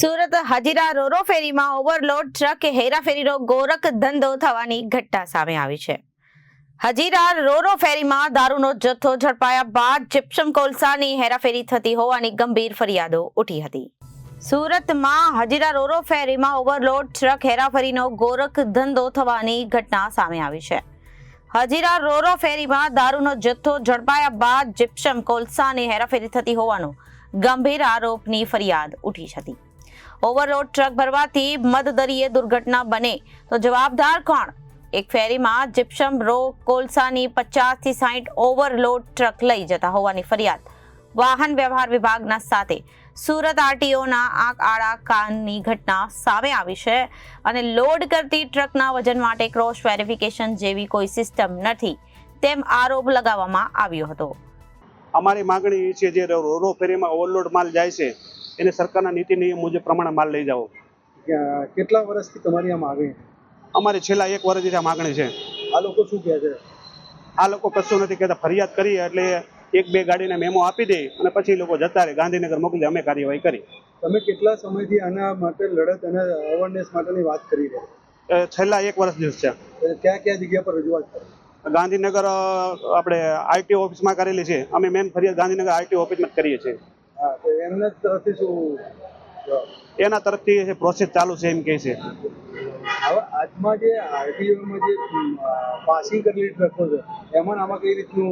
Surat Hazira રોરો ફેરીમાં overload ટ્રકે હેરાફેરીનો ગોરખ ધંધો થવાની ઘટના સામે આવી છે. હજીરા રોરો ફેરીમાં દારૂનો જથ્થો ઝડપાયા બાદ જીપ્સમ કોલસાની હેરાફેરી થતી હોવાની ગંભીર ફરિયાદો ઉઠી હતી. સુરતમાં હજીરા રોરો ફેરીમાં ઓવરલોડ ટ્રક હેરાફેરીનો ગોરખ ધંધો થવાની ઘટના સામે આવી છે. હજીરા રોરો ફેરીમાં દારૂનો જથ્થો ઝડપાયા બાદ જીપ્સમ કોલસાની હેરાફેરી થતી હોવાનો ગંભીર આરોપની ફરિયાદ ઉઠી હતી. ઓવરલોડ ટ્રક ભરવાથી મધદરિયે દુર્ઘટના બને તો જવાબદાર કોણ? એક ફેરીમાં જીપ્સમ કોલસાની 50 થી 60 ઓવરલોડ ટ્રક લઈ જતા હોવાની ફરિયાદ વાહન વ્યવહાર વિભાગના સાથે સુરત આરટીઓના આંખ આડા કાનની ઘટના સામે આવી છે અને લોડ કરતી ટ્રકના વજન માટે ક્રોસ વેરિફિકેશન જેવી કોઈ સિસ્ટમ નથી તેમ આરોપ લગાવવામાં આવ્યો હતો. અમારી માંગણી એ છે જે રોરો ફેરીમાં ઓવરલોડ માલ જાય છે એને સરકારના નીતિ નિયમ મુજબ પ્રમાણે માલ લઈ જાઓ. કેટલા વર્ષથી તમારી આ માંગણી? અમારી છેલ્લા 1 વર્ષથી આ માંગણી છે. આ લોકો શું કહે છે? આ લોકો કશું નથી કહેતા. ફરિયાદ કરી એટલે 1-2 ગાડીને મેમો આપી દે અને પછી લોકો જતા રહે. ગાંધીનગર મોકલી અમે કાર્યવાહી કરી. તમે કેટલા સમયથી આના માટે લડત અને અવેરનેસ માટેની વાત કરી રહ્યા? છેલ્લા 1 વર્ષ દિવસ છે. ક્યાં ક્યાં જગ્યા પર રજૂઆત કરી? ગાંધીનગર આપણે આરટીઓ ઓફિસમાં કરેલી છે. અમે મેન ફરિયાદ ગાંધીનગર આરટીઓ ઓફિસમાં જ કરીએ છીએ. હા, તો એમના તરફથી શું? એના તરફથી પ્રોસેસ ચાલુ છે એમ કહે છે. હવે આજમાં જે આરટીઓમાં જે પાસિંગ કરેલી ટ્રકો છે એમાં આમાં કઈ રીતનું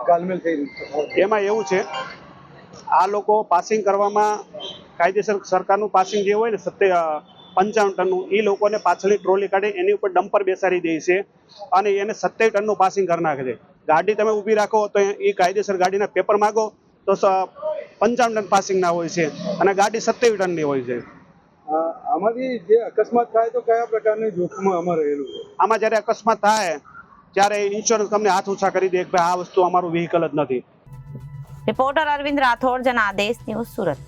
ગાલમેલ થઈ રહ્યું છે? એમાં એવું છે આ લોકો પાસિંગ કરવામાં કાયદેસર સરકારનું પાસિંગ જે હોય ને 55 ટનનું એ લોકોને પાછળની ટ્રોલી કાઢી એની ઉપર ડમ્પર બેસાડી દે છે અને એને 27 ટનનું પાસિંગ કરી નાખે છે. ગાડી તમે ઊભી રાખો તો એ કાયદેસર ગાડીના પેપર માગો તો 55 ટન પાસિંગ ના હોય છે અને ગાડી 27 ટનની હોય છે. આમાંથી જે અકસ્માત થાય તો કયા પ્રકારની જોખમ આમાં રહેલું છે? આમાં જ્યારે અકસ્માત થાય ત્યારે ઇન્સ્યોરન્સ તમને હાથ ઊંચા કરી દે કે ભાઈ આ વસ્તુ અમારું વ્હીકલ જ નથી. Reporter Arvind Rathod, Janadesh news, Surat.